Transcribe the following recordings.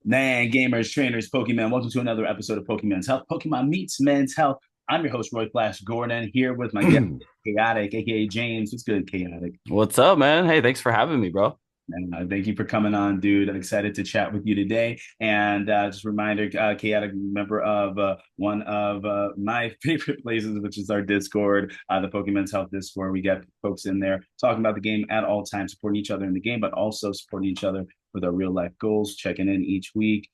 Man, gamers, trainers, Pokemon, welcome to another episode of Pokemon's Health. Pokemon meets men's health. I'm your host, Roy Flash Gordon, here with my guest, Chaotic, aka James. What's good, Chaotic? What's up, man? Hey, thanks for having me, bro. And thank you for coming on, dude. I'm excited to chat with you today. And just a reminder, Chaotic, member of one of my favorite places, which is our Discord, the Pokemon's Health Discord. We got folks in there talking about the game at all times, supporting each other in the game, but also supporting each other with our real life goals, checking in each week,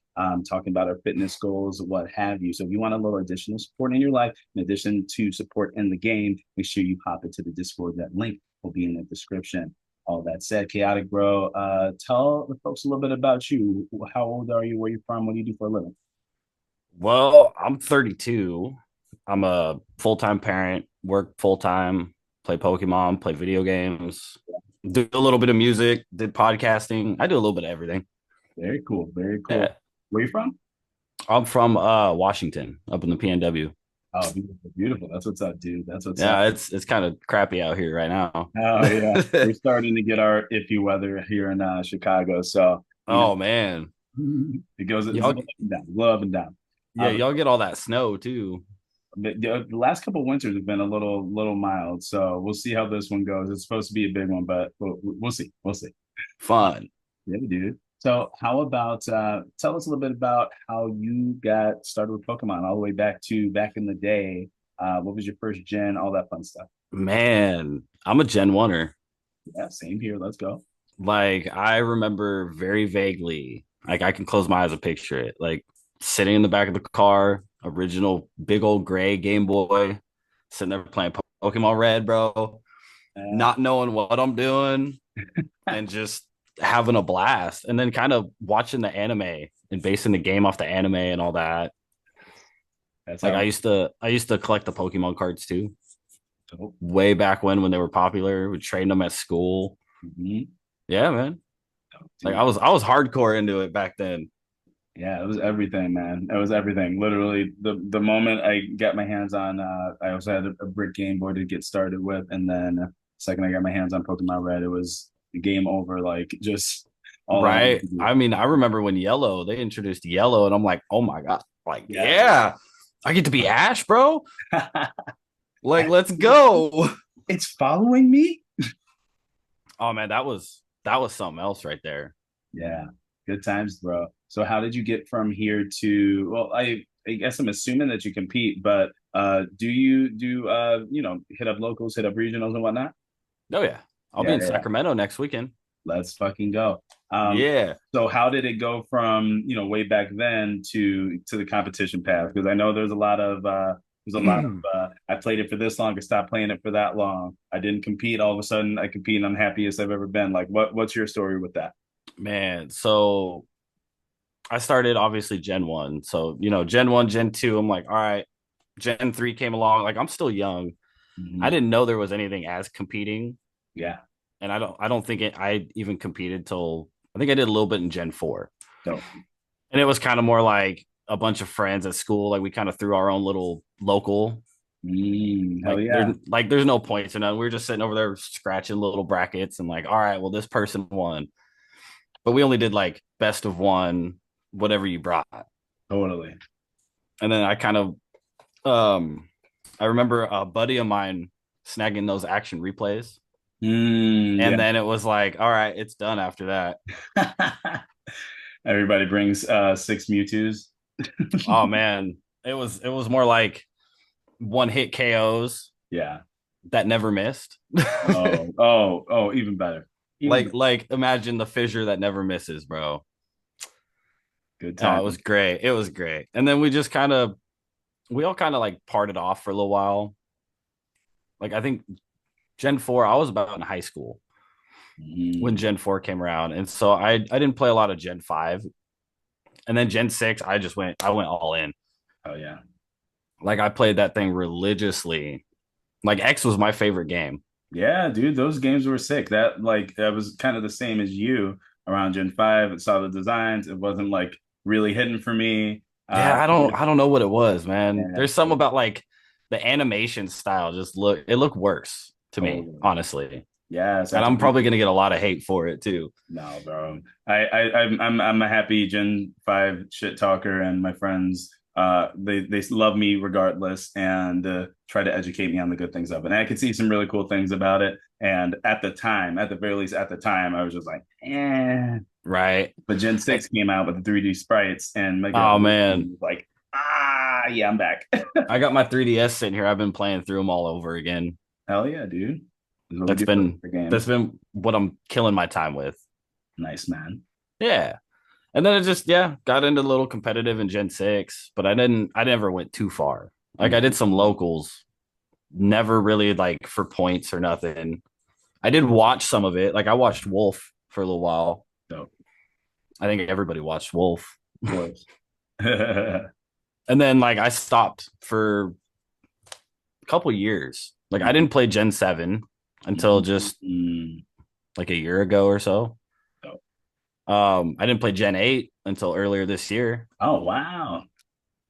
talking about our fitness goals, what have you. So if you want a little additional support in your life, in addition to support in the game, make sure you hop into the Discord. That link will be in the description. All that said, Chaotic Bro, tell the folks a little bit about you. How old are you? Where you from? What do you do for a living? Well, I'm 32. I'm a full-time parent, work full-time, play Pokemon, play video games, do a little bit of music, did podcasting. I do a little bit of everything. Very cool. Very cool. Yeah. Where you from? I'm from Washington, up in the PNW. Oh, beautiful, beautiful. That's what's up, dude. That's what's up. Yeah, it's kind of crappy out here right now. Oh yeah, we're starting to get our iffy weather here in Chicago. So you Oh man. know, it goes it's up Y'all and down, a little up and down. yeah, y'all get all that snow too. The last couple of winters have been a little mild, so we'll see how this one goes. It's supposed to be a big one, but we'll see. We'll see. Fun. Yeah, dude. So how about tell us a little bit about how you got started with Pokemon all the way back in the day. What was your first gen, all that fun stuff. Man, I'm a Gen 1er. Yeah, same here. Let's go. Like I remember very vaguely, like I can close my eyes and picture it. Like sitting in the back of the car, original big old gray Game Boy, sitting there playing Pokemon Red, bro, Uh, not knowing what I'm doing and just having a blast. And then kind of watching the anime and basing the game off the anime and all that. that's Like how. I used to collect the Pokemon cards too. Oh, Way back when they were popular, we trained them at school. mhm. Yeah, man. Oh, Like dude. I was hardcore into it back then. Yeah, it was everything, man. It was everything. Literally, the moment I got my hands on, I also had a brick Game Boy to get started with, and then the second I got my hands on Pokemon Red, it was game over. Like just all I wanted Right. to do. I mean, I remember when Yellow, they introduced Yellow, and I'm like, oh my God. Like, Yeah. yeah, I get to be Ash, bro. Like, let's go. It's following me. Oh man, that was something else right there. Yeah, good times, bro. So how did you get from here to, well, I guess I'm assuming that you compete, but do you do hit up locals, hit up regionals and whatnot? Oh yeah. I'll be Yeah, in yeah, yeah. Sacramento next weekend. Let's fucking go. Yeah. So how did it go from, way back then to the competition path? Because I know I played it for this long, I stopped playing it for that long. I didn't compete, all of a sudden I compete and I'm happiest I've ever been. Like what's your story with that? Man. So I started obviously Gen 1. So, Gen 1, Gen 2, I'm like, all right, Gen 3 came along. Like I'm still young. I Mhm. didn't know there was anything as competing. Yeah. And I don't think I even competed till I think I did a little bit in Gen 4. So And it was kind of more like a bunch of friends at school. Like we kind of threw our own little local. hell Like yeah. there's no points or none. We were just sitting over there scratching little brackets and like, all right, well, this person won. But we only did like best of one, whatever you brought. Totally. And then I kind of I remember a buddy of mine snagging those action replays. Yeah. And then it was like, all right, it's done after that. Everybody brings six Mewtwo's. Oh man, it was more like one hit KOs Yeah. that never missed. Oh, even better. Even like better. like imagine the fissure that never misses, bro. Good Oh, it time. was great. It was great. And then we all kind of like parted off for a little while. Like I think Gen 4, I was about in high school when Mm. Gen 4 came around. And so I didn't play a lot of Gen 5. And then Gen 6, I went all in. Oh yeah. Like I played that thing religiously. Like X was my favorite game. Yeah, dude, those games were sick. That was kind of the same as you around Gen 5. It saw the designs. It wasn't like really hidden for me. Yeah, I don't know what it was, man. Yeah, There's something about like the animation style just looked worse to me, totally. honestly. Yes, And after I'm probably gonna get a lot of hate for it too. no, bro. I'm a happy Gen 5 shit talker, and my friends they love me regardless, and try to educate me on the good things of it. And I could see some really cool things about it. And at the time, at the very least at the time, I was just like, eh. Right. But Gen And, 6 came out with the 3D sprites and Mega oh Evolution man, was like, yeah, I'm back. I got my 3DS sitting here. I've been playing through them all over again. Hell yeah, dude. This is what we That's do been for that's games. been what I'm killing my time with. Nice, man. Yeah. And then it just got into a little competitive in Gen 6, but I never went too far. Like I did Mhm. some locals, never really like for points or nothing. I did watch some of it. Like I watched Wolf for a little while. Dope. I think everybody watched Wolf. Of course. And then like I stopped for a couple years. Like I didn't play Gen 7 until just Mm. like a year ago or so. Dope. I didn't play Gen 8 until earlier this year. Oh wow.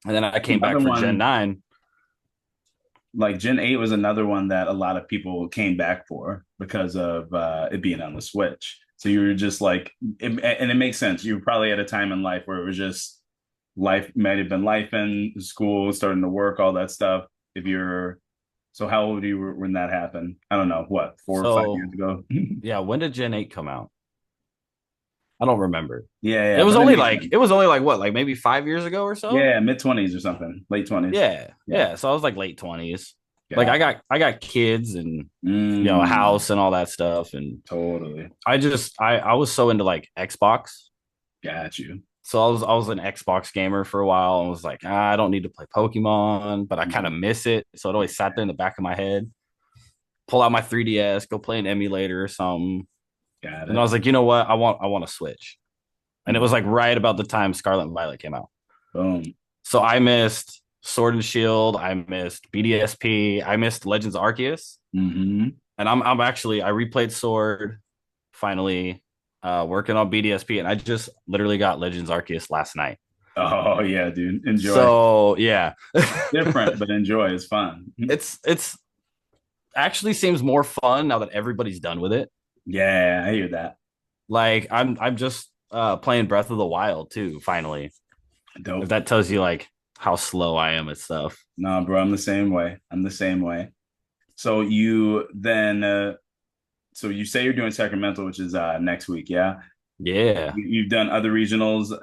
And then I That's came back another for Gen one. 9. Like Gen 8 was another one that a lot of people came back for because of it being on the Switch. So you were just like, and it makes sense. You were probably at a time in life where it was just life might have been life in school, starting to work, all that stuff. If you're so how old were you when that happened? I don't know, what, 4 or 5 years So ago? yeah, when did Gen 8 come out? I don't remember. Yeah, but it makes sense. It was only like what, like maybe 5 years ago or so? Yeah, mid 20s or something, late 20s. Yeah. Yeah, Yeah. So I was like late 20s. Like got I got kids and a mm, house and all that stuff. And totally I was so into like Xbox. got you. So I was an Xbox gamer for a while and was like, I don't need to play Pokemon, but I kind of Mhm. miss it. So it always sat there in the back of my head. Pull out my 3DS, go play an emulator or something. Got And I it. was like, you know what? I want to switch. And it was like right about the time Scarlet and Violet came out. Boom. So I missed Sword and Shield, I missed BDSP, I missed Legends Arceus, Hmm. and I'm actually I replayed Sword finally, working on BDSP, and I just literally got Legends Arceus last night. Oh yeah, dude. Enjoy. So yeah, Different, but enjoy. It's fun. it's actually seems more fun now that everybody's done with it. Yeah, I hear that. Like I'm just playing Breath of the Wild too, finally. If Dope. that tells you like how slow I am at stuff. No, bro, I'm the same way. I'm the same way. So you then so you say you're doing Sacramento, which is next week, yeah? Yeah. You've done other regionals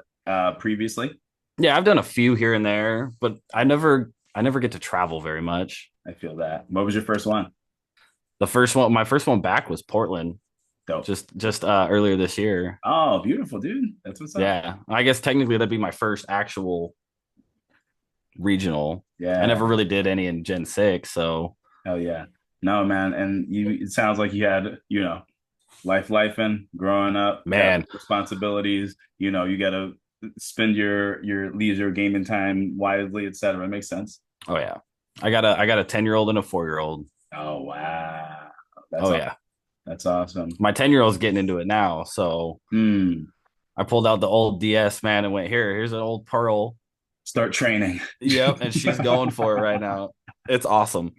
previously? Yeah, I've done a few here and there, but I never get to travel very much. I feel that. What was your first one? My first one back was Portland, Dope. just earlier this year. Oh, beautiful, dude. That's what's up. Yeah, I guess technically that'd be my first actual regional. I Yeah. never really did any in Gen 6, so Hell yeah. No, man. And you it sounds like you had, life and growing up, got man, responsibilities, you gotta spend your leisure gaming time wisely, etc. It makes sense. oh yeah. I got a 10-year-old and a 4-year-old. Oh wow. That's Oh awesome. yeah. That's awesome. My 10-year-old's getting into it now, so Hmm. I pulled out the old DS man and went, here's an old Pearl. Start training. Yep, and she's going for it right now. It's awesome.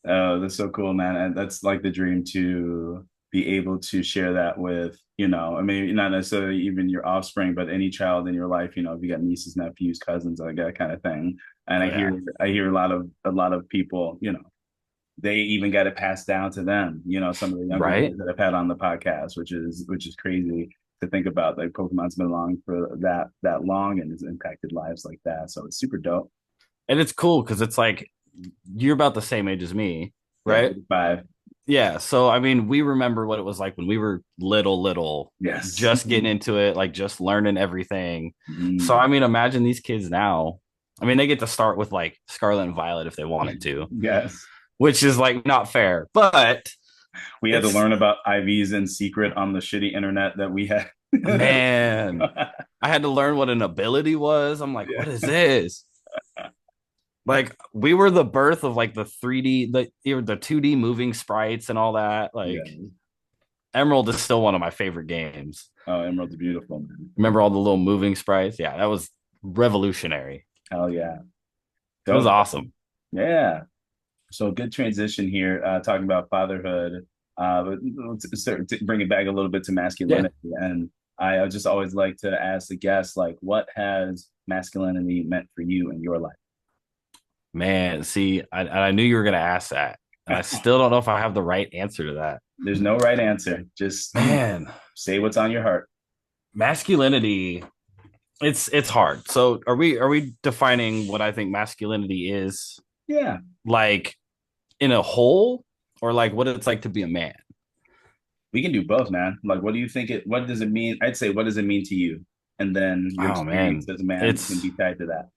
Oh, that's so cool, man. And that's like the dream to be able to share that with, I mean, not necessarily even your offspring, but any child in your life, if you got nieces, nephews, cousins, like that kind of thing. And Oh I yeah. hear I hear a lot of people, they even got it passed down to them, some of the younger guys Right? that I've had on the podcast, which is crazy to think about. Like Pokemon's been along for that long and has impacted lives like that. So it's super dope. And it's cool because it's like you're about the same age as me, Yeah, right? 35. Yeah. So I mean, we remember what it was like when we were little, Yes. just getting into it, like just learning everything. So Mm, I mean, imagine these kids now. I mean, they get to start with like Scarlet and Violet if they wanted to, yes. which is like not fair, but We had to it's learn about IVs in secret on the shitty internet that we had. man, I had to learn what an ability was. I'm like, what Yeah. is this? Like we were the birth of like the 3D, the 2D moving sprites and all that. Yeah. Like Emerald is still one of my favorite games. Oh, Emerald's beautiful, man. Remember all the little moving sprites? Yeah, that was revolutionary. Hell yeah. It was Dope. awesome. Yeah. So good transition here, talking about fatherhood. But to bring it back a little bit to Yeah, masculinity, and I just always like to ask the guests, like, what has masculinity meant for you in your life? man. See, I knew you were gonna ask that, and I still don't know if I have the right answer to that. There's no right answer. Just Man, say what's on your heart. masculinity. It's hard. So are we defining what I think masculinity is Yeah, like in a whole, or like what it's like to be a man? we can do both, man. Like, what do you think it? What does it mean? I'd say, what does it mean to you? And then your Oh experience man, as a man can it's be tied to that.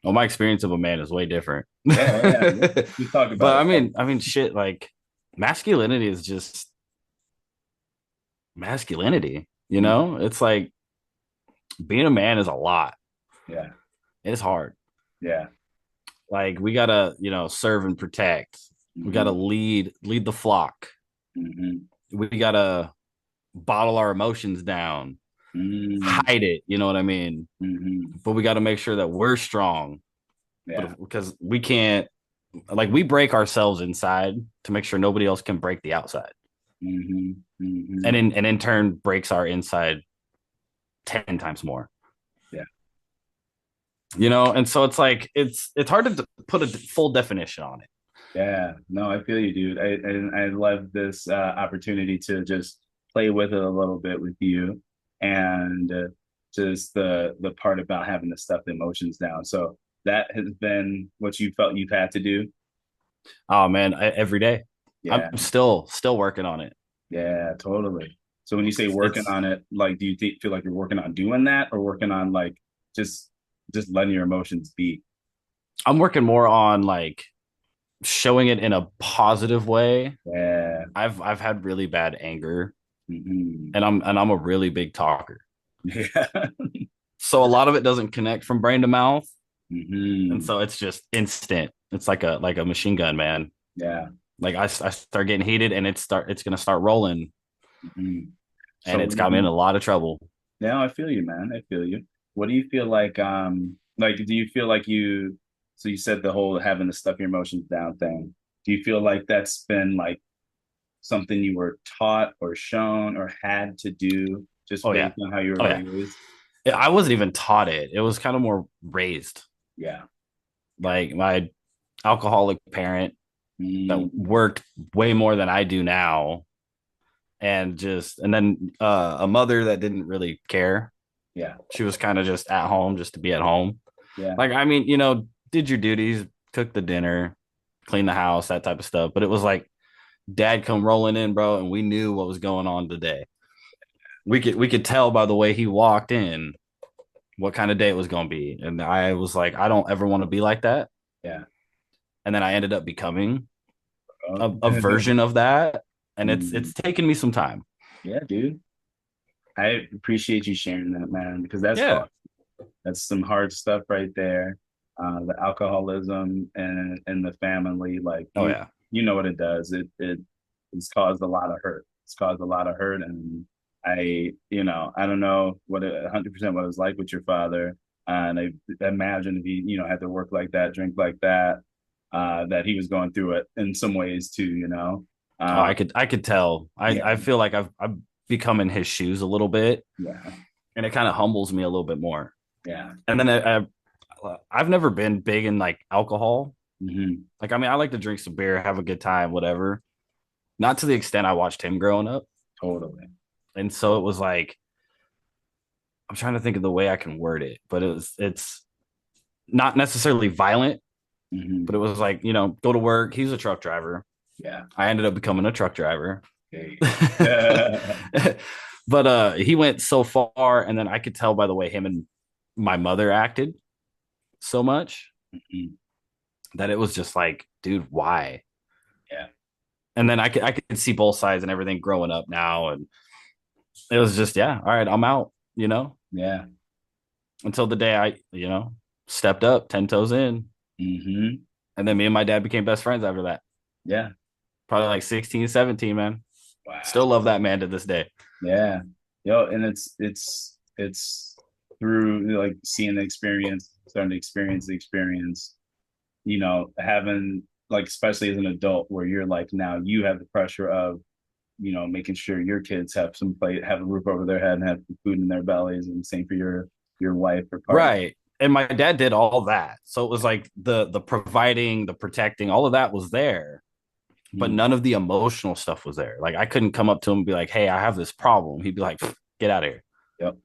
well, my experience of a man is way different. Yeah. We talk But about it. I mean, shit. Like masculinity is just masculinity. You Mhm. know, it's like being a man is a lot. Yeah, It's hard. yeah. Like we gotta, serve and protect. We gotta Hmm. lead the flock. Hmm. We gotta bottle our emotions down, Hmm. hide it. You know what I mean? Hmm. But we got to make sure that we're strong. Yeah. But because we can't, like, we break ourselves inside to make sure nobody else can break the outside, Hmm. and Hmm. in turn breaks our inside 10 times more. Yeah. And so it's like it's hard to put a full definition on it. Yeah. No, I feel you, dude. I love this opportunity to just play with it a little bit with you, and just the part about having to stuff the emotions down. So that has been what you felt you've had to do. Oh man, every day I'm Yeah. still working on it. Yeah, totally. So when you say working It's on it, like, do you feel like you're working on doing that, or working on like just just letting your emotions be? I'm working more on like showing it in a positive way. Yeah. I've had really bad anger, Hmm. and I'm a really big talker. Yeah. So a lot of it doesn't connect from brain to mouth, and Hmm. so it's just instant. It's like a machine gun, man. Yeah. Like I start getting heated, and it's gonna start rolling, Hmm. and So it's got me in a lot of trouble. now I feel you, man. I feel you. What do you feel like do you feel like you so you said the whole having to stuff your emotions down thing. Do you feel like that's been like something you were taught or shown or had to do just Oh yeah, based on how you were oh yeah. raised? I wasn't even taught it. It was kind of more raised. Yeah. Yeah. Like my alcoholic parent that Mm, worked way more than I do now, and then a mother that didn't really care. yeah. She was kind of just at home just to be at home. Yeah. Like, I mean, did your duties, cook the dinner, clean the house, that type of stuff. But it was like dad come rolling in, bro, and we knew what was going on today. We could tell by the way he walked in what kind of day it was going to be. And I was like, I don't ever want to be like that. Yeah. And then I ended up becoming Oh. a version of that. And it's Mm, taken me some time. yeah, dude. I appreciate you sharing that, man, because that's Yeah. hard. That's some hard stuff right there. The alcoholism and the family, like Oh yeah. you know what it does. It's caused a lot of hurt. It's caused a lot of hurt, and I don't know what 100% what it was like with your father. And I imagine if he, had to work like that, drink like that, that he was going through it in some ways too. Oh, Uh, I could tell. yeah, I feel like I've become in his shoes a little bit, yeah, and it kind of humbles me a little bit more. yeah. And then I've never been big in like alcohol. Hmm. Like, I mean, I like to drink some beer, have a good time, whatever. Not to the extent I watched him growing up. Totally. And so it was like, I'm trying to think of the way I can word it, but it's not necessarily violent, but it Hmm. was like, go to work. He's a truck driver. Yeah. I ended up becoming a truck driver. Okay. But he went so far, and then I could tell by the way him and my mother acted so much Mhm. that it was just like, dude, why? Yeah. And then I could see both sides and everything growing up now, and it was just, yeah, all right, I'm out, Yeah. until the day I, stepped up 10 toes in. Hmm. And then me and my dad became best friends after that. Yeah. Probably like 16, 17, man. Wow. Still love that man to this day. Yeah. Yo, and it's through seeing the experience, starting to experience the experience, having like especially as an adult where you're like now you have the pressure of making sure your kids have some play, have a roof over their head and have food in their bellies, and same for your wife or partner. Right. And my dad did all that. So it was like the providing, the protecting, all of that was there, but Mm, none of the emotional stuff was there. Like I couldn't come up to him and be like, "Hey, I have this problem." He'd be like, "Get out of here. yep.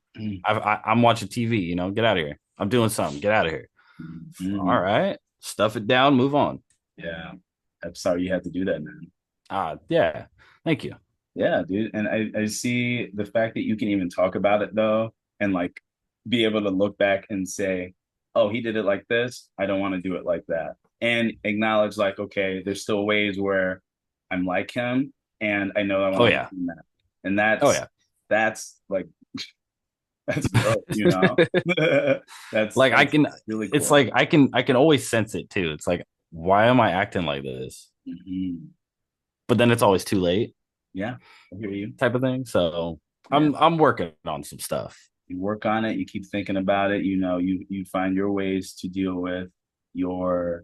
I'm watching TV. Get out of here. I'm doing something. Get out of here." All Mm-hmm. right, stuff it down, move on. Yeah. I'm sorry you had to do that, man. Yeah. Thank you. Yeah, dude. And I see the fact that you can even talk about it though, and like be able to look back and say, oh, he did it like this. I don't want to do it like that. And acknowledge like, okay, there's still ways where I'm like him and I know I want Oh to yeah. work on that. And Oh yeah. that's like that's growth. Like I That's can. really It's cool. like I can always sense it too. It's like, why am I acting like this? Hmm. But then it's always too late, Yeah, I hear you. type of thing. So Yeah. I'm working on some stuff. You work on it, you keep thinking about it, you find your ways to deal with your,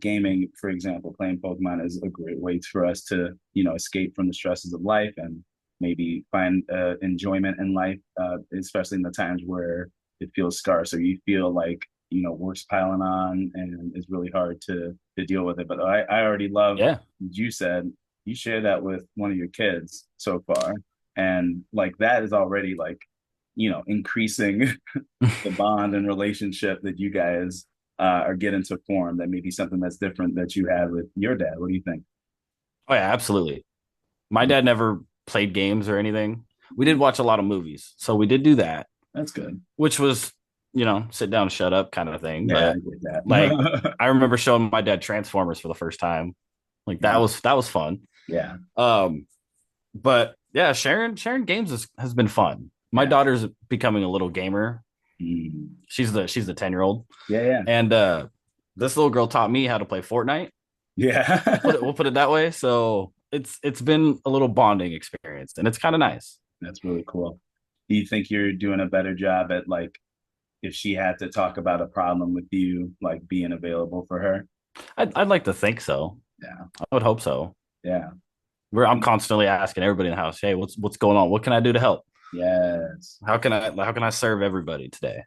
gaming, for example, playing Pokemon is a great way for us to, escape from the stresses of life and maybe find enjoyment in life, especially in the times where it feels scarce or you feel like, work's piling on and it's really hard to deal with it. But I already love Yeah. you said you share that with one of your kids so far. And like that is already like increasing the bond and relationship that you guys are getting to form. That may be something that's different that you had with your dad. What do you think? Oh yeah, absolutely. My dad never played games or anything. We did watch a lot of movies, so we did do that, That's good. which was, sit down, shut up kind of thing. Yeah, I But get like, that. I remember showing my dad Transformers for the first time. Like Yeah, that was fun. yeah, Um, but yeah, sharing games has been fun. My yeah. daughter's becoming a little gamer. Mm. She's the 10-year-old, Yeah, yeah, and this little girl taught me how to play Fortnite. yeah. We'll put it that way. So it's been a little bonding experience, and it's kind of nice. That's really cool. Do you think you're doing a better job at like if she had to talk about a problem with you, like being available for her? I'd like to think so. Yeah, I would hope so. yeah. I'm constantly asking everybody in the house, "Hey, what's going on? What can I do to help? Yes. How can I serve everybody today?"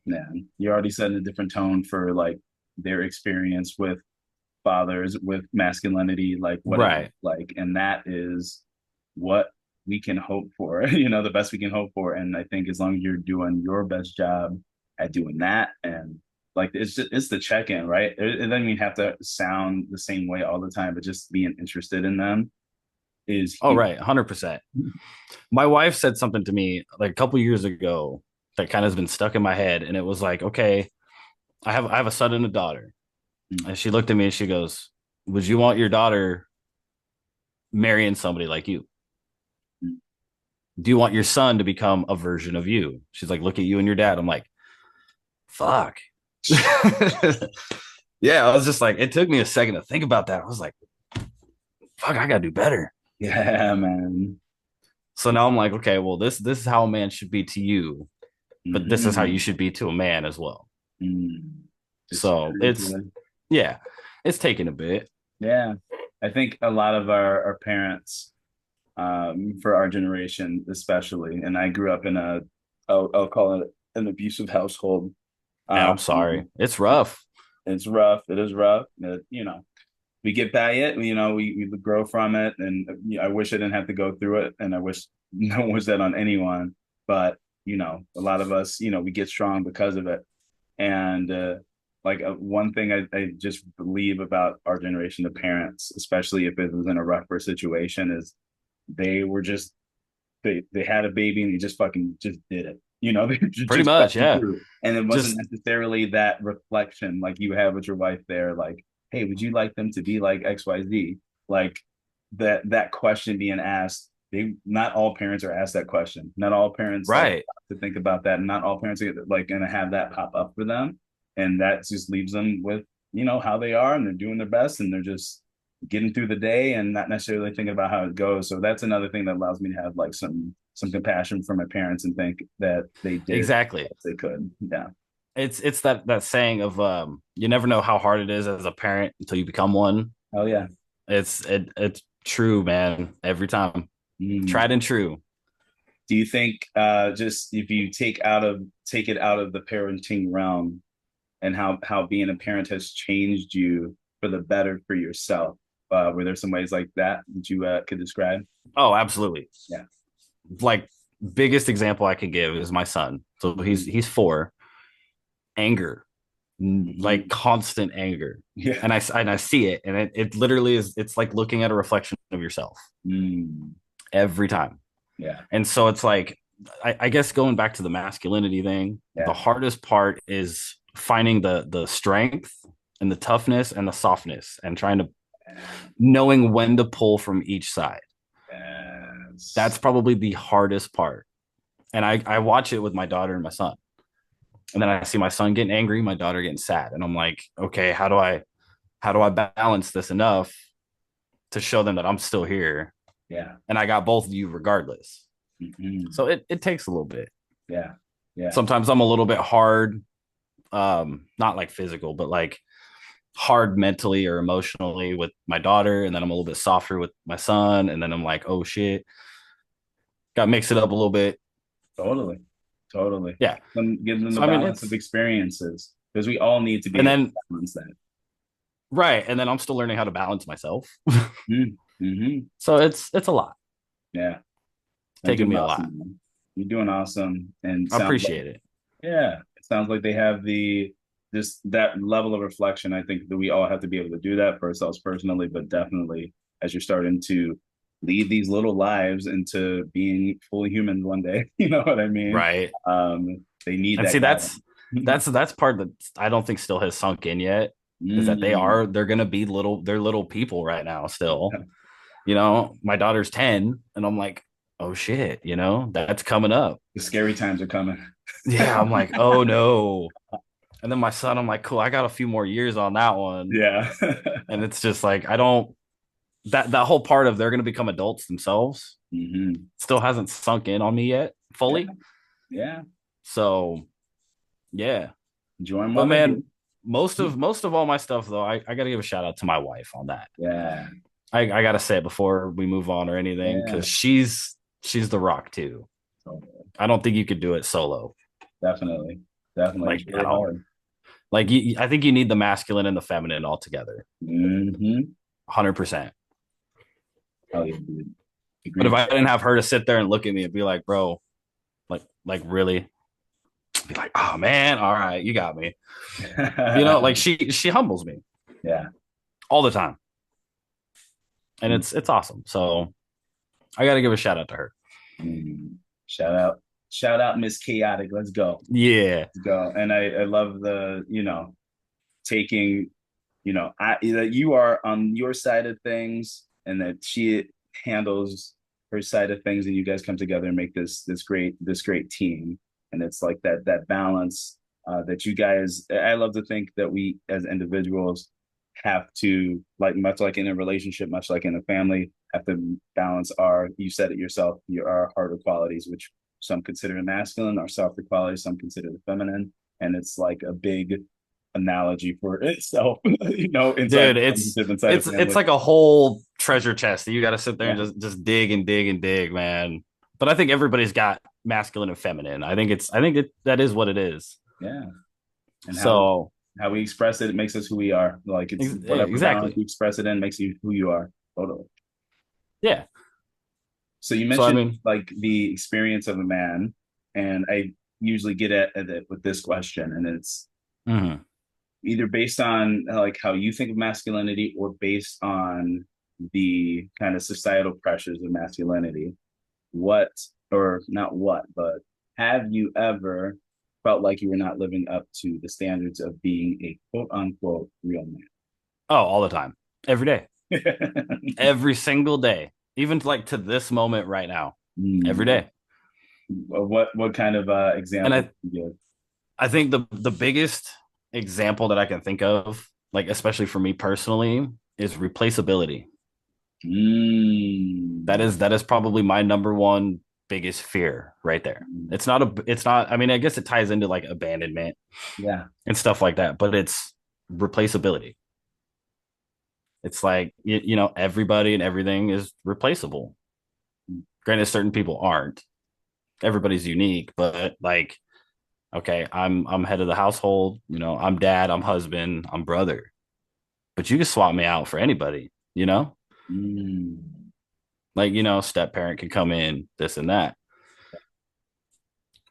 Yeah. You already set a different tone for like their experience with fathers, with masculinity, like what it Right. like. And that is what we can hope for, the best we can hope for. And I think as long as you're doing your best job at doing that and like it's the check-in, right? It doesn't even have to sound the same way all the time, but just being interested in them is Oh, huge. right. 100%. My wife said something to me like a couple years ago that kind of has been stuck in my head, and it was like, okay, I have a son and a daughter, and she looked at me and she goes, "Would you want your daughter marrying somebody like you? Do you want your son to become a version of you?" She's like, "Look at you and your dad." I'm like, "Fuck." Yeah, I was just like, it took me a second to think about that. I was like, "Fuck, I gotta do better." Yeah, man. So now I'm like, okay, well, this is how a man should be to you, but this is how you Mm-hmm. should be to a man as well. Mm-hmm. Just So it's yeah, it's taking a bit. yeah. I think a lot of our parents, for our generation, especially, and I grew up in I'll call it an abusive household. And Um, I'm sorry, it's rough. it's rough. It is rough. We get by it. We grow from it, and I wish I didn't have to go through it, and I wish no one wish that on anyone. But a lot of us, we get strong because of it. And like one thing I just believe about our generation, the parents, especially if it was in a rougher situation, is they were just they had a baby and they just fucking just did it. They Pretty just much, fucking yeah. through. And it wasn't Just necessarily that reflection like you have with your wife there, like, hey, would you like them to be like XYZ? Like that question being asked, they not all parents are asked that question. Not all parents like right. to think about that, and not all parents are like gonna have that pop up for them. And that just leaves them with, how they are and they're doing their best and they're just getting through the day and not necessarily thinking about how it goes. So that's another thing that allows me to have like some compassion for my parents and think that they did Exactly. what they could. Yeah. it's that saying of you never know how hard it is as a parent until you become one. Oh yeah. It's true, man. Every time. Mm. Tried and true. Do you think just if you take it out of the parenting realm and how being a parent has changed you for the better for yourself? Were there some ways like that that you could describe? Oh, absolutely. Yeah. Like biggest example I could give is my son. So Mm-hmm. he's 4. Anger, like Mm-hmm. constant anger. Yeah. And I see it, and it literally is. It's like looking at a reflection of yourself Mm. every time. Yeah. And so it's like, I guess going back to the masculinity thing, the Yeah. hardest part is finding the strength and the toughness and the softness, and trying to knowing when to pull from each side. That's Yes. probably the hardest part. And I watch it with my daughter and my son. And then I see my son getting angry, my daughter getting sad. And I'm like, okay, how do I balance this enough to show them that I'm still here Yeah. and I got both of you regardless. Mm-hmm. So it takes a little bit. Yeah. Yeah. Sometimes I'm a little bit hard, not like physical, but like hard mentally or emotionally with my daughter, and then I'm a little bit softer with my son, and then I'm like, oh shit, got to mix it up a little bit. Totally. Totally. Yeah. Give them the So I mean, balance of it's experiences because we all need to be and able to then balance that. right, and then I'm still learning how to balance myself. Mm-hmm. So it's a lot. Yeah. It's I'm taking doing me a lot. awesome, man. You're doing awesome. And I sounds like, appreciate it. yeah, it sounds like they have the just that level of reflection. I think that we all have to be able to do that for ourselves personally, but definitely as you're starting to lead these little lives into being fully human one day, you know what I mean? Right. They need And that see, guidance. that's part that I don't think still has sunk in yet, is that Mm. they're gonna be they're little people right now still. My daughter's 10, and I'm like, oh shit, that's coming up. The scary times are coming. Yeah, I'm like, oh no. And then my son, I'm like, cool, I got a few more years on that one. Yeah. And it's just like, I don't that whole part of they're gonna become adults themselves Hmm. still hasn't sunk in on me yet Yeah. fully. Yeah. So yeah. Join But motherhood. man, most of all my stuff though, I gotta give a shout out to my wife on that. Yeah. I gotta say it before we move on or anything, Yeah. because she's the rock too. Totally. I don't think you could do it solo, Definitely. Definitely. It's like at really all. hard. Like I think you need the masculine and the feminine all together, Hmm. 100%. Oh, yeah, dude. But if Agreed. I didn't have her to sit there and look at me and be like, bro, like really, be like, oh man, all right, you got me. Like she humbles me Yeah. all the time, and it's awesome. So I got to give a shout out to her. Mm. Shout out. Shout out, Miss Chaotic. Let's go. Yeah, Let's go. And I love taking, that you are on your side of things and that she handles her side of things and you guys come together and make this great team. And it's like that balance that you guys, I love to think that we as individuals have to, like, much like in a relationship, much like in a family, have to balance you said it yourself, our harder qualities, which some consider masculine, our softer qualities, some consider the feminine. And it's like a big analogy for itself, inside dude, the relationship, inside a it's family. like a whole treasure chest that you got to sit there and Yeah. just dig and dig and dig, man. But I think everybody's got masculine and feminine. I think that is what it is. Yeah. And So how we express it, it makes us who we are. Like it's whatever balance exactly, you express it in makes you who you are. Totally. yeah. So you So I mentioned mean, like the experience of a man, and I usually get at it with this question, and it's mhm. either based on like how you think of masculinity or based on the kind of societal pressures of masculinity. What, or not what, but have you ever felt like you were not living up to the standards of being a quote unquote real Oh, all the time, every day, man? every single day, even like to this moment right now, every Mm. day. What kind of And example I do you I think the biggest example that I can think of, like especially for me personally, is replaceability. give? Mm. That is probably my number one. biggest fear right there. It's not, I mean, I guess it ties into like abandonment Yeah. and stuff like that, but it's replaceability. It's like, everybody and everything is replaceable. Granted, certain people aren't. Everybody's unique, but like, okay, I'm head of the household, I'm dad, I'm husband, I'm brother. But you can swap me out for anybody, you know? Mm. Like, step parent can come in, this and that.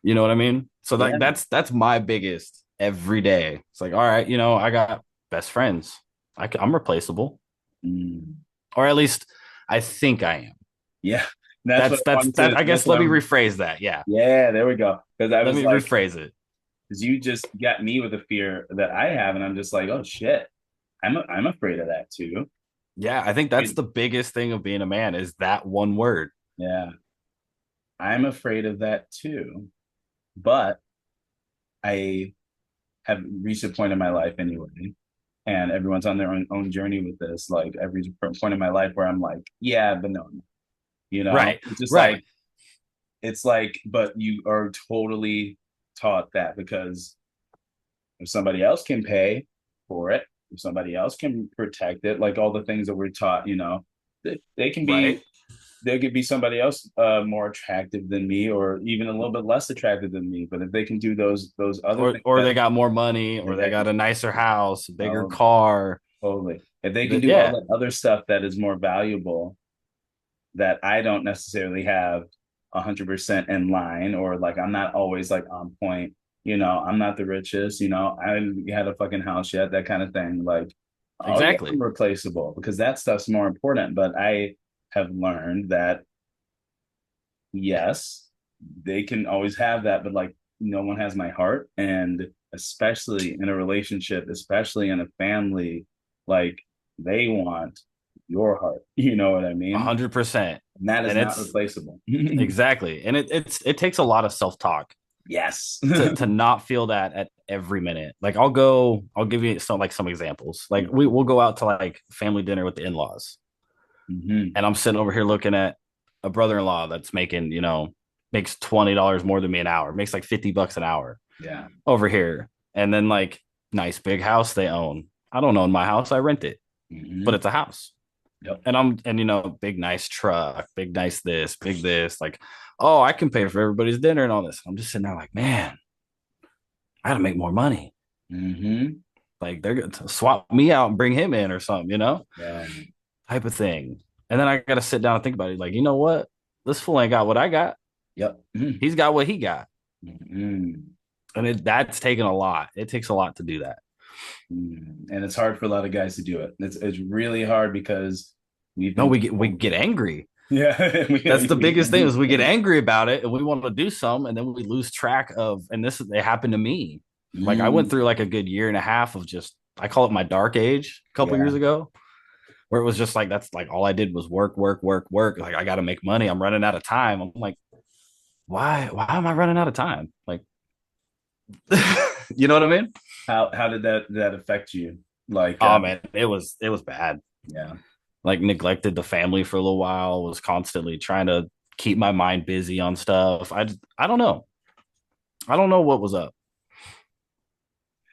You know what I mean? So like Yeah. that's my biggest every day. It's like, all right, I got best friends. I'm replaceable, Mm. or at least I think I am. Yeah. That's what That's I that's wanted that. to, I that's guess what let me I'm, rephrase that. Yeah, yeah, there we go. Because I let was me like, rephrase it. because you just got me with a fear that I have, and I'm just like, oh shit, I'm afraid of that too. Yeah, I think that's It- the biggest thing of being a man is that one word. yeah, I'm afraid of that too. But I have reached a point in my life anyway, and everyone's on their own journey with this. Like every point in my life where I'm like, yeah, but no, Right, it's just right. like it's like, but you are totally taught that because if somebody else can pay for it, if somebody else can protect it, like all the things that we're taught, they can be Right. there could be somebody else more attractive than me or even a little bit less attractive than me, but if they can do those other Or things or that they got more money, they or they got, got a nicer house, a bigger oh, car. totally, if they can That do all yeah, that other stuff that is more valuable that I don't necessarily have 100% in line, or like I'm not always like on point. I'm not the richest. I haven't had a fucking house yet. That kind of thing. Like, oh yeah, I'm exactly. replaceable because that stuff's more important. But I have learned that yes, they can always have that, but like no one has my heart, and especially in a relationship, especially in a family, like they want your heart. You know what I mean? 100%. And that is And not it's replaceable. exactly. And it takes a lot of self-talk Yes. to not feel that at every minute. Like I'll give you some examples. Like we'll go out to like family dinner with the in-laws. Mm-hmm. And I'm sitting over here looking at a brother-in-law that's making, makes $20 more than me an hour, makes like $50 an hour Yeah. over here. And then like nice big house they own. I don't own my house, I rent it, but Mm-hmm. it's a house. Yep. And big nice truck, big nice this, big this, like, oh, I can pay for everybody's dinner and all this. I'm just sitting there like, man, I gotta make more money. Mm-hmm. Like they're gonna swap me out and bring him in or something, Yeah. type of thing. And then I gotta sit down and think about it. Like, you know what? This fool ain't got what I got. Yep. Mm-hmm. He's got what he got. Mm-hmm. And that's taken a lot. It takes a lot to do that. And it's hard for a lot of guys to do it. It's really hard because we've No, been we told. get angry. Yeah. That's the biggest thing is we get angry about it and we want to do some and then we lose track of and this it happened to me. Like I went Mm, through like a good year and a half of just I call it my dark age a couple years yeah. ago where it was just like that's like all I did was work, work, work, work. Like I got to make money. I'm running out of time. I'm like, why am I running out of time? Like, you know what I mean? How did that affect you? Like, Oh man, it was bad. yeah. Like neglected the family for a little while. Was constantly trying to keep my mind busy on stuff. I don't know. I don't know what was up.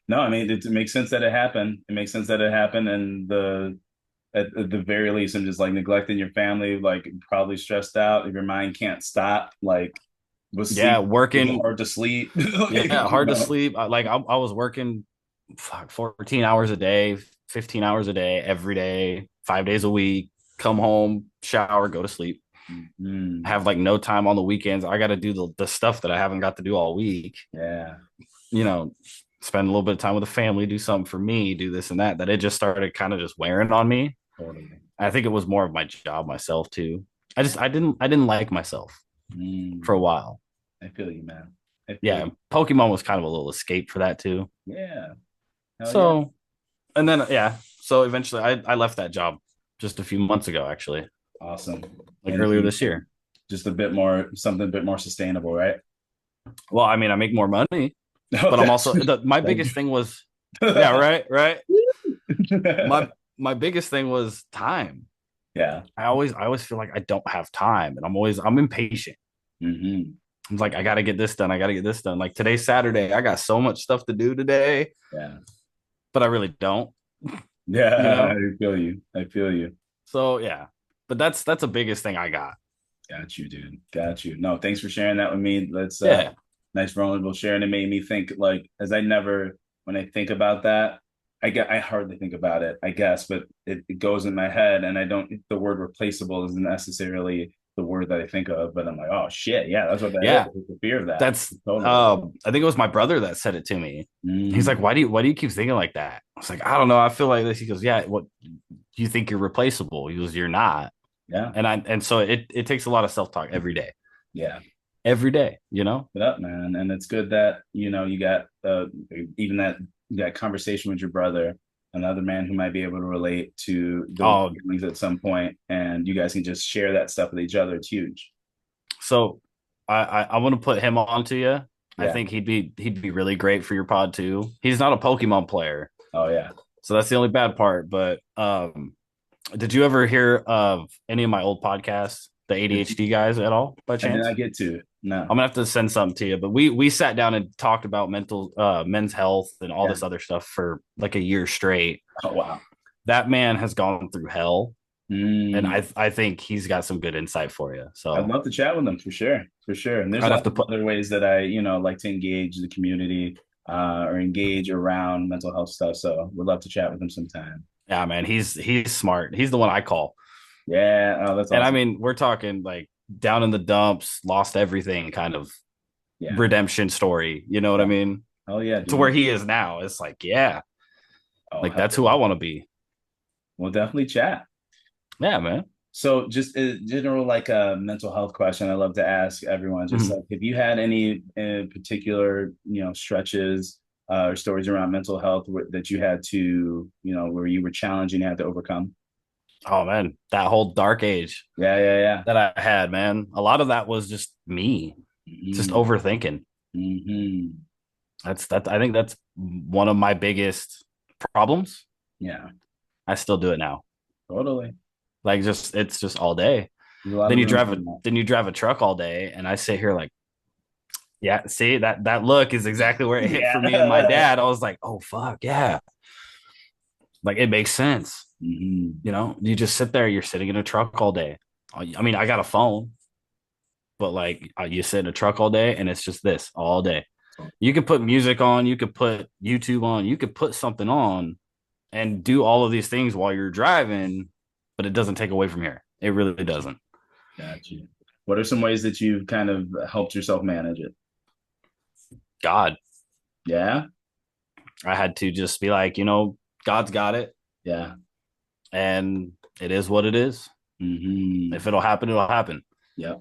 No, I mean it makes sense that it happened. It makes sense that it happened, and at the very least, I'm just like neglecting your family, like probably stressed out. If your mind can't stop, like was Yeah, sleep was it working. hard to sleep? Like, Yeah, hard to sleep. I was working 14 hours a day, 15 hours a day, every day, 5 days a week. Come home, shower, go to sleep. Mm, Have like no time on the weekends. I got to do the stuff that I haven't got to do all week. yeah, You know, spend a little bit of time with the family, do something for me, do this and that. That it just started kind of just wearing on me. totally. I think it was more of my job myself too. I didn't like myself for a Mm, while. I feel you, man. I feel Yeah, you. Pokemon was kind of a little escape for that too. Yeah, hell yeah, So, and then yeah, so eventually I left that job just a few months ago, actually, awesome. like And earlier this year. just a bit more, something a bit more sustainable, right? Well, I mean, I make more money, but I'm Okay. also my Thank biggest thing was yeah, you. right, right. My biggest thing was time. Yeah. I always feel like I don't have time, and I'm impatient. Mm-hmm. I'm like, I gotta get this done. I gotta get this done. Like today's Saturday. I got so much stuff to do today, Yeah. but I really don't, you Yeah. know? I feel you. I feel you. So yeah. But that's the biggest thing I got. Got you, dude. Got you. No, thanks for sharing that with me. Let's Yeah. nice vulnerable sharing. It made me think like as I never when I think about that, I hardly think about it, I guess, but it goes in my head and I don't the word replaceable isn't necessarily the word that I think of, but I'm like, oh shit, yeah, that's what that is. Yeah. It's the fear of that. That's Totally. I think it was my brother that said it to me. He's like, Mm, why do you keep thinking like that? I was like, I don't know. I feel like this. He goes, yeah, what you think you're replaceable? He goes, you're not. yeah. And so it takes a lot of self-talk every day. Yeah. Every day, you know? It up, man. And it's good that, you got even that conversation with your brother, another man who might be able to relate to those Oh, feelings at some point, and you guys can just share that stuff with each other. It's huge. so I want to put him on to you. I Yeah. think he'd be really great for your pod too. He's not a Pokemon player, Oh yeah. so that's the only bad part. But did you ever hear of any of my old podcasts, the ADHD guys at all by I did chance? not get to it. No. I'm gonna have to send something to you, but we sat down and talked about men's health and all Yeah. this other stuff for like a year straight. Oh wow. That man has gone through hell, and Mm. I think he's got some good insight for you. I'd So love to chat with them for sure. For sure. And there's I'd have lots to of put other ways that I, like to engage the community or engage around mental health stuff. So would love to chat with them sometime. yeah, man, he's smart. He's the one I call. Yeah. Oh, that's And I awesome. mean, we're talking like down in the dumps, lost everything kind of Yeah. redemption story. You know what I Yeah. mean? Oh yeah, To where dude. he is now. It's like, yeah, Oh, like hell that's who yeah. I want to be. We'll definitely chat. Yeah, man. So, just a general like a mental health question I love to ask everyone. Just Mhm. like, have you had any particular, stretches or stories around mental health that you had to, where you were challenged and you had to overcome? Oh man, that whole dark age Yeah, yeah, yeah. that I had, man. A lot of that was just me, just Mm-hmm. overthinking. Mm-hmm. That's I think that's one of my biggest problems. Yeah, I still do it now. totally. Like just it's just all day. There's a lot Then of you room drive for a that. then you drive a truck all day, and I sit here like, yeah, see that look is exactly where it hit for me and my Yeah. dad. I was like, oh fuck yeah, like it makes sense. Mm-hmm. You know, you just sit there, you're sitting in a truck all day. I mean, I got a phone, but like you sit in a truck all day, and it's just this all day. You could put music on, you could put YouTube on, you could put something on and do all of these things while you're driving, but it doesn't take away from here. It really doesn't. Got you. What are some ways that you've kind of helped yourself manage it? God, Yeah, I had to just be like, God's got it, yeah. and it is what it is. Mm-hmm. If it'll happen, it'll happen. Yeah.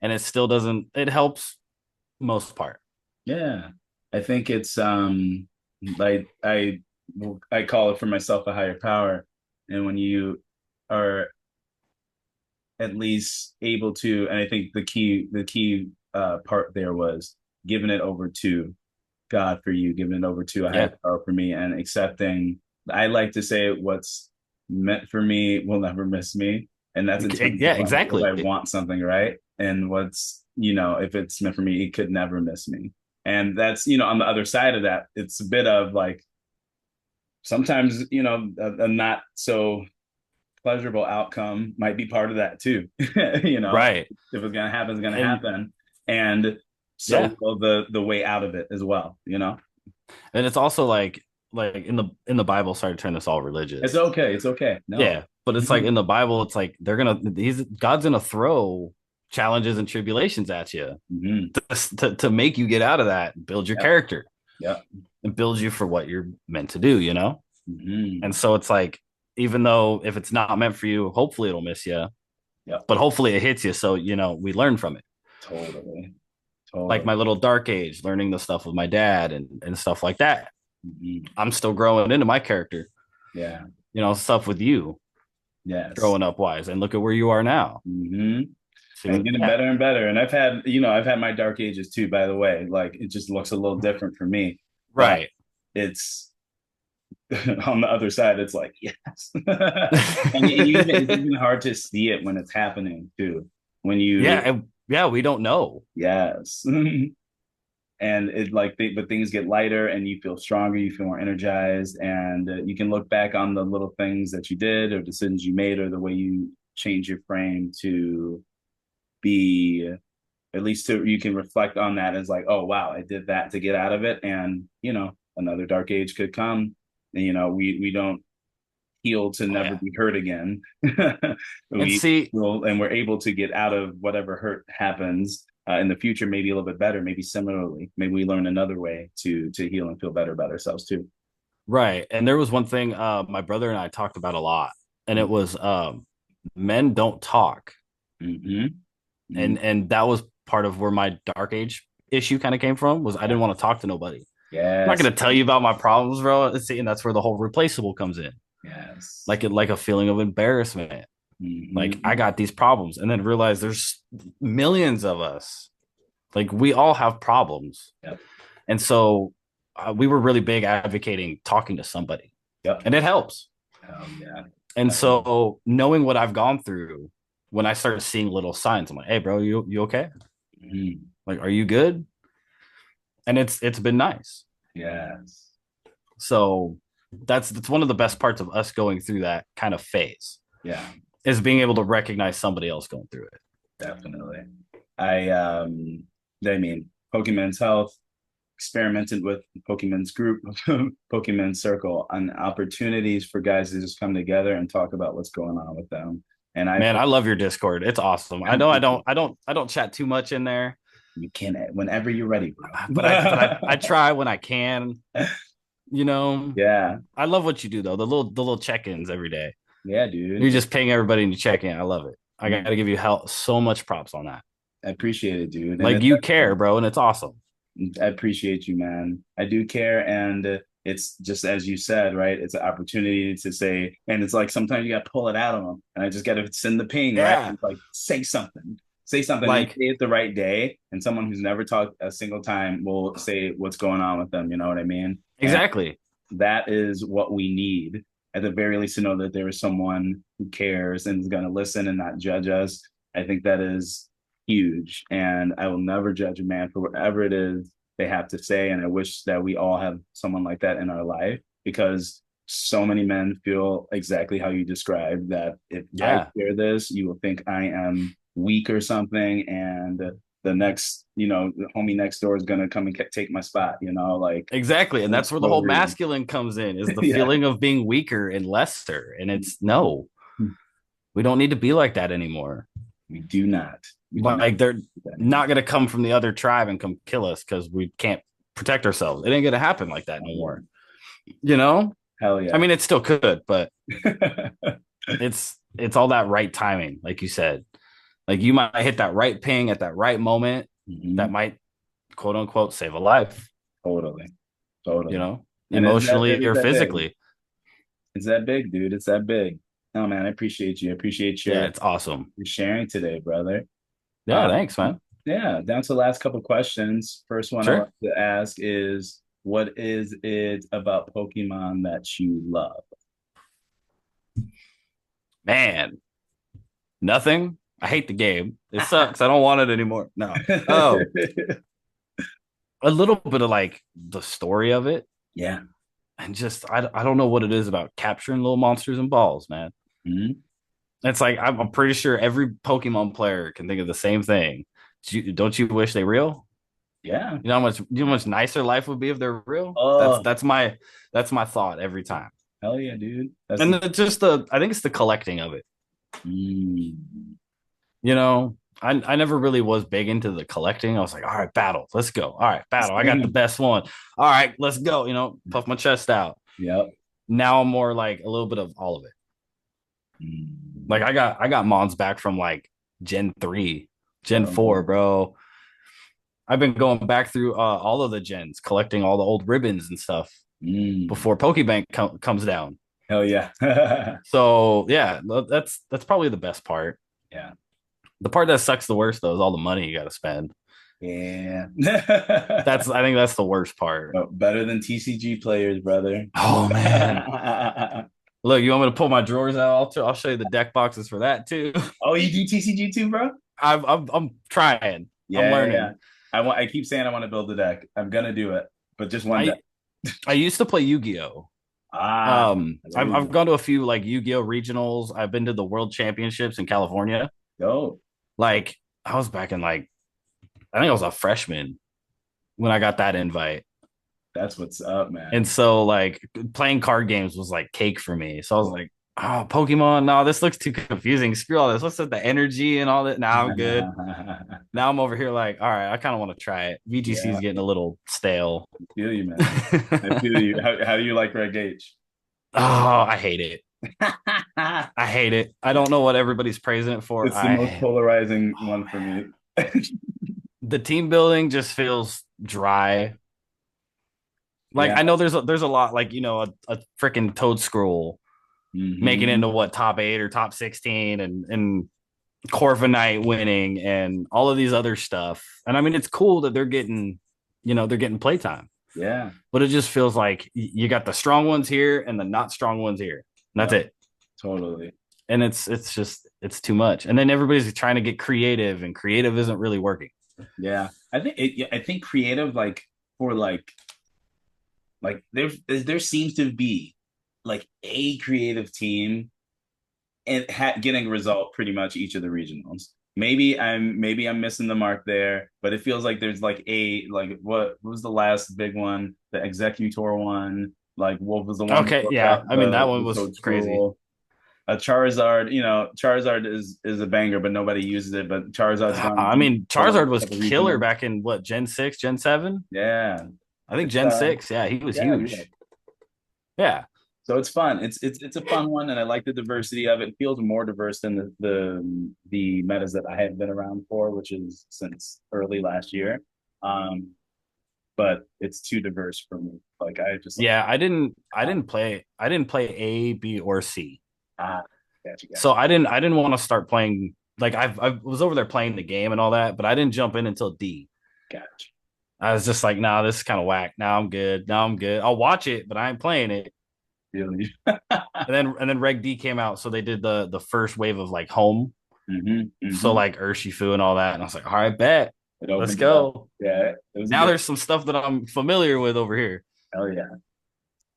And it still doesn't, it helps most part. Yeah. I think it's like I call it for myself a higher power. And when you are at least able to, and I think the key part there was giving it over to God for you, giving it over to a Yeah. higher power for me and accepting. I like to say what's meant for me will never miss me. And that's in terms Yeah, of like if exactly. I want something, right? And what's, if it's meant for me, it could never miss me. And that's, on the other side of that, it's a bit of like sometimes, a not so pleasurable outcome might be part of that too. Right. If it's gonna happen, it's gonna And happen. And yeah. so will the way out of it as well. And it's also like in the Bible, sorry to turn this all It's religious. okay. It's okay. No. Yeah. But it's like in the Bible, it's like God's gonna throw challenges and tribulations at you Mm-hmm. to make you get out of that, build your Yeah. character Yeah. and build you for what you're meant to do. Mm-hmm. And so it's like, even though if it's not meant for you, hopefully it'll miss you, Yeah. but hopefully it hits you. So, we learn from it. Totally. Like Totally. my little dark age, learning the stuff with my dad and stuff like that. Mm-hmm. I'm still growing into my character, Yeah. stuff with you Yes. growing up wise. And look at where you are now. Mm-hmm. See And what, getting yeah, better and better. And I've had my dark ages too, by the way. Like it just looks a little different for me. But right. it's on the other side, it's like, yes. And it's even hard to see it when it's happening too. When you Yeah. Yeah, we don't know. Yes. And it like but things get lighter and you feel stronger, you feel more energized, and you can look back on the little things that you did or decisions you made or the way you change your frame to be at least to you can reflect on that as like, oh wow, I did that to get out of it, and another dark age could come, and we don't heal to Oh never yeah. be hurt again. And We see, will, and we're able to get out of whatever hurt happens in the future, maybe a little bit better, maybe similarly, maybe we learn another way to heal and feel better about ourselves too. right. And there was one thing my brother and I talked about a lot, and it was men don't talk. Mm-hmm. Mm-hmm. And that was part of where my dark age issue kind of came from was I didn't want to talk to nobody. I'm not Yes. gonna tell you about my problems, bro. See, and that's where the whole replaceable comes in. Yes. Like a feeling of embarrassment. Like I Mm-hmm. got these problems, and then realize there's millions of us. Like we all have problems, Yep. and so we were really big advocating talking to somebody, Yep. and it helps. Oh yeah. And Oh, yeah. so knowing what I've gone through, when I started seeing little signs, I'm like, "Hey, bro, you okay? Mm-hmm. Like, are you good?" And it's been nice. Yes. So that's one of the best parts of us going through that kind of phase Yeah. is being able to recognize somebody else going through it. Definitely. I mean, Pokemon's health, experimented with Pokemon's group, Pokemon circle, on opportunities for guys to just come together and talk about what's going on with them. And I Man, I love your Discord. It's awesome. I know I don't chat too much in there, you can whenever you're ready, but I bro. try when I can. You know, Yeah. I love what you do though. The little check-ins every day. Yeah, You dude. just ping everybody and you check in. I love it. I got to give you help so much props on that. I appreciate it, dude. And Like you care, bro, and it's awesome. I appreciate you, man. I do care, and it's just as you said, right? It's an opportunity to say, and it's like sometimes you got to pull it out of them, and I just got to send the ping, right? Yeah. It's like say something, and you Like say it the right day, and someone who's never talked a single time will say what's going on with them. You know what I mean? And exactly. that is what we need at the very least to know that there is someone who cares and is going to listen and not judge us. I think that is huge, and I will never judge a man for whatever it is they have to say, and I wish that we all have someone like that in our life, because so many men feel exactly how you described, that if I Yeah. share this you will think I am weak or something, and the next, the homie next door is going to come and take my spot, like Exactly. And that's it's where the so whole rude. masculine comes in is the Yeah. feeling of being weaker and lesser. And it's no, we don't need to be like that anymore. We do not. We do not Like they're do that anymore. not gonna come from the other tribe and come kill us because we can't protect ourselves. It ain't gonna happen like that no more. You know? Hell I yeah. mean it still could, but it's all that right timing, like you said. Like you might hit that right ping at that right moment that Mhm. might quote unquote save a life, Totally. you Totally. know, And emotionally it's or that big. physically. It's that big, dude. It's that big. Oh man, I appreciate you. I appreciate Yeah, your it's awesome. sharing today, brother. Yeah, Um, thanks, man. yeah, down to the last couple questions. First one I like Sure. to ask is, what is it about Pokemon that you love? Man, nothing. I hate the game. It sucks. I don't want it anymore. No. Oh, a little bit of like the story of it. Yeah. And just I don't know what it is about capturing little monsters and balls, man. Mhm. It's like I'm pretty sure every Pokemon player can think of the same thing. Don't you wish they real? Yeah. You know how much nicer life would be if they're real? Oh, That's my thought every time. hell yeah, dude. That's And the it's just the I think it's the collecting of it. mm. You know, I never really was big into the collecting. I was like, all right, battle, let's go. All right, battle. I got the Same. best one. All right, let's go. You know, puff my chest out. Yep. Now I'm more like a little bit of all of it. Like Mm. I got Mons back from like Gen 3, Gen Oh, 4, bro. I've been going back through all of the gens, collecting all the old ribbons and stuff mm. before Pokebank comes down. Hell yeah. So yeah, that's probably the best part. Yeah. The part that sucks the worst though is all the money you got to spend. Yeah. That's I think that's the worst part. Oh, better than TCG players, brother. Oh man, look, you want me to pull my drawers out? I'll show you the deck boxes for that too. Oh, you do TCG too, bro? I'm trying. I'm Yeah, yeah, yeah. learning. I keep saying I want to build a deck. I'm gonna do it, but just one deck. I I used to play Yu-Gi-Oh. Ah, there I've you I've go. gone to a few like Yu-Gi-Oh regionals. I've been to the World Championships in California. Go. Like I was back in like I think I was a freshman when I got that invite. That's what's up, And man. so like playing card games was like cake for me. So I was like, oh, Pokemon, no, this looks too confusing. Screw all this. What's with the energy and all that? Now I'm good. Now I'm over here like, all right, I kind of want to try it. VGC is Yeah, getting a little stale. I feel you, man. I Oh, feel you. How do you like Red Gage? I hate it. I hate it. I don't know what everybody's praising it for. It's the most polarizing one for me. The team building just feels dry. Like Yeah. I know there's a lot like a freaking Toad Scroll making it Hmm. into what top 8 or top 16 and Corviknight winning and all of these other stuff. And I mean it's cool that they're getting playtime. Yeah. But it just feels like you got the strong ones here and the not strong ones here. And that's Yep. it. Totally. And it's just it's too much. And then everybody's trying to get creative and creative isn't really working. Yeah. I think creative for there seems to be like a creative team and getting a result pretty much each of the regionals. Maybe I'm missing the mark there, but it feels like there's what was the last big one? The Executor one. Like what was the one Okay, before yeah. that? I mean that one The was Toad crazy. Scroll. Charizard, Charizard is a banger, but nobody uses it. But Charizard's gone I deep mean for like Charizard a was couple killer regionals. back in what Gen 6, Gen 7? Yeah, I think it's Gen 6. Yeah, he was yeah, yeah. huge. Yeah. So it's fun. It's a fun one, and I like the diversity of it. It feels more diverse than the metas that I have been around for, which is since early last year. Um, but it's too diverse for me. Like I just like Yeah, I didn't play A, B, or C. ah, gotcha, So gotcha, I didn't want to start playing like I was over there playing the game and all that, but I didn't jump in until D. gotcha. I was just like, nah, this is kind of whack. Now I'm good. Now I'm good. I'll watch it, but I ain't playing it. Really. And then Reg D came out, so they did the first wave of like home. Hmm. So Hmm. like Urshifu and all that. And I was like, all right, bet. It Let's opened it up. go. Yeah, it was a Now good. there's some stuff that I'm familiar with over here. Hell yeah.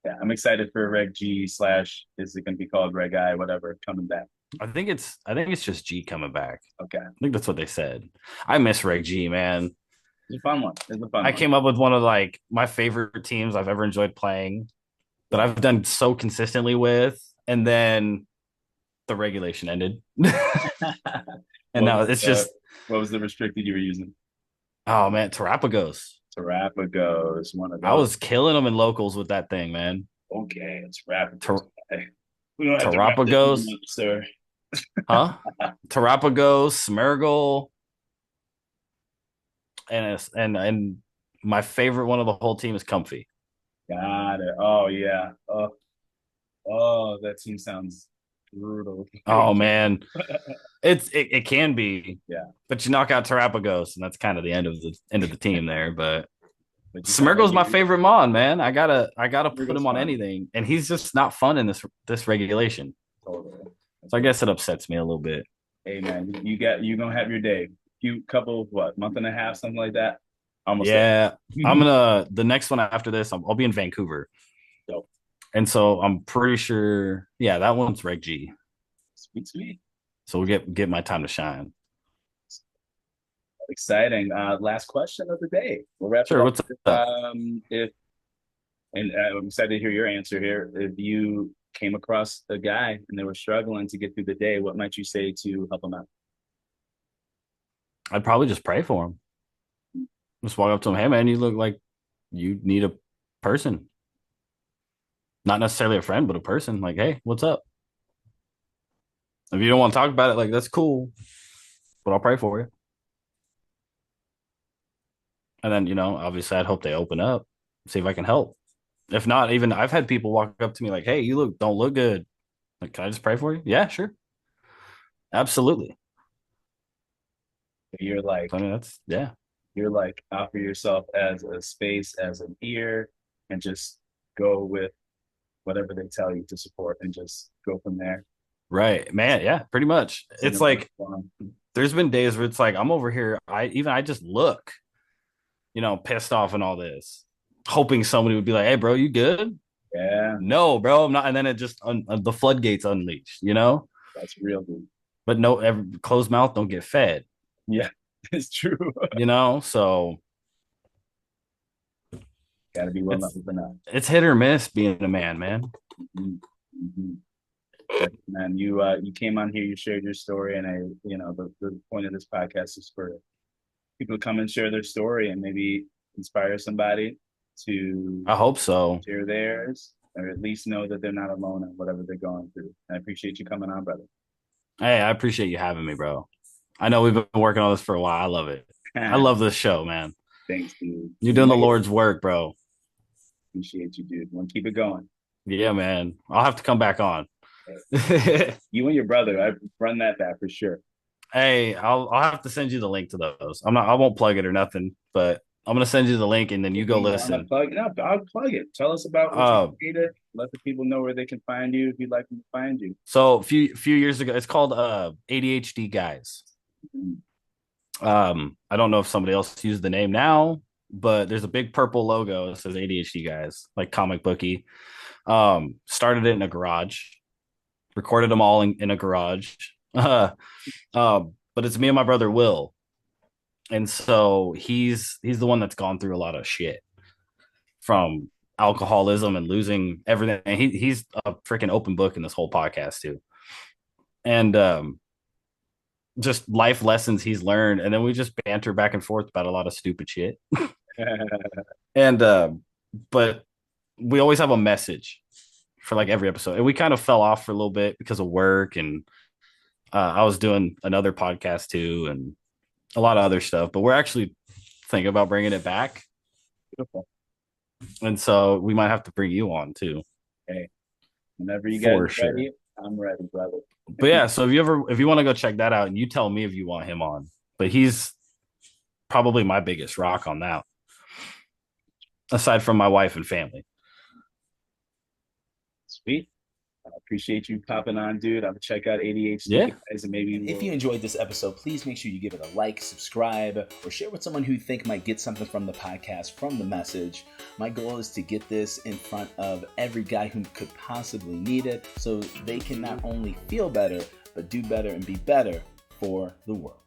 Yeah, I'm excited for Reg G slash is it going to be called Reg I, whatever, coming back. I think it's just G coming back. Okay. I think that's what they said. I miss Reg G, man. It's a fun one. It's a fun I one. came up with one of like my favorite teams I've ever enjoyed playing that Yeah. I've done so consistently with, and then the regulation ended, and What now was it's just what was the restricted you were using? oh man, Terrapagos. Terrapagos, one of I those. was killing them in locals with that thing, man. Okay, it's Terrapagos. Ter- Okay. We don't have to wrap this one Terrapagos, up, sir. huh? Terrapagos, Smeargle, and my favorite one of the whole team is Comfy. Got it. Oh yeah. Oh, that team sounds brutal. Oh man, it can be, Yeah, but you knock out Terrapagos, and that's kind of the end of the team there. But but you sound like Smeargle's my favorite mon, man. I gotta put Virgo's him on fun. anything, and he's just not fun in this regulation. Totally. So I guess it upsets me a little bit. Hey man, you gonna have your day. Few couple what month and a half, something like that. Almost there. Yeah, I'm gonna the next one after this. I'll be in Vancouver, Dope. and so I'm pretty sure. Yeah, that one's Reg G. Sweet, sweet. So we'll get my time to shine. Exciting. Last question of the day. We'll wrap it Sure. up. What's up? If and I'm excited to hear your answer here. If you came across a guy and they were struggling to get through the day, what might you say to help them out? I'd probably just pray for him. Just walk up to him. Hey, man, you look like you need a person, not necessarily a friend, but a person. Like, hey, what's up? If you don't want to talk about it, like that's cool, but I'll pray for you. And then obviously, I'd hope they open up, see if I can help. If not, even I've had people walk up to me like, "Hey, you don't look good. Like, can I just pray for you?" Yeah, sure, absolutely. You're like So, I mean, that's yeah, offer yourself as a space, as an ear, and just go with whatever they tell you to support and just go from there. right, man. Yeah, pretty much. It's an It's important like one. there's been days where it's like I'm over here. I just look, pissed off and all this, hoping somebody would be like, "Hey, bro, you good?" Yeah, No, bro, I'm not. And then it just the floodgates unleashed. that's real, dude. But no, closed mouth don't get fed. Yeah, it's true. So Got to be willing to it's open up. it's hit or miss being a man. Mm-hmm. Mm-hmm. Man, you came on here, you shared your story, and the point of this podcast is for people to come and share their story and maybe inspire somebody to I hope so. share theirs, or at least know that they're not alone in whatever they're going through. And I appreciate you coming on, brother. Hey, I appreciate you having me, bro. I know we've been working on this for a while. I love it. I love this show, man. Thanks, dude. You're doing the Lord's work, bro. Appreciate you, dude. Want to keep it going. Yeah, man. I'll have to come back on. You and your brother, I've run that back for sure. Hey, I'll have to send you the link to those. I won't plug it or nothing, but I'm gonna send you the link and then you go You want to listen. plug? No, I'll plug it. Tell us about what you created. Let the people know where they can find you if you'd like them to find you. So a few years ago, it's called ADHD Guys. I don't know if somebody else used the name now, but there's a big purple logo that says ADHD Guys, like comic booky. Started it in a garage, recorded them all in a garage. But it's me and my brother Will, and so he's the one that's gone through a lot of shit from alcoholism and losing everything. And he's a freaking open book in this whole podcast too, and just life lessons he's learned, and then we just banter back and forth about a lot of stupid shit. And but we always have a message for like every episode, and we kind of fell off for a little bit because of work, and I was doing another podcast too, and a lot of other stuff. But we're actually thinking about bringing it back. Beautiful. And so we might have to bring you on too. Hey, whenever you For guys sure. ready, I'm ready, brother. But yeah, so if you want to go check that out, and you tell me if you want him on. But he's probably my biggest rock on that, aside from my wife and family. Sweet. I appreciate you popping on, dude. I'm gonna check out ADHD Yeah. guys, and maybe If you enjoyed this episode, please make sure you give it a like, subscribe, or share with someone who you think might get something from the podcast, from the message. My goal is to get this in front of every guy who could possibly need it, so they can not only feel better, but do better and be better for the world.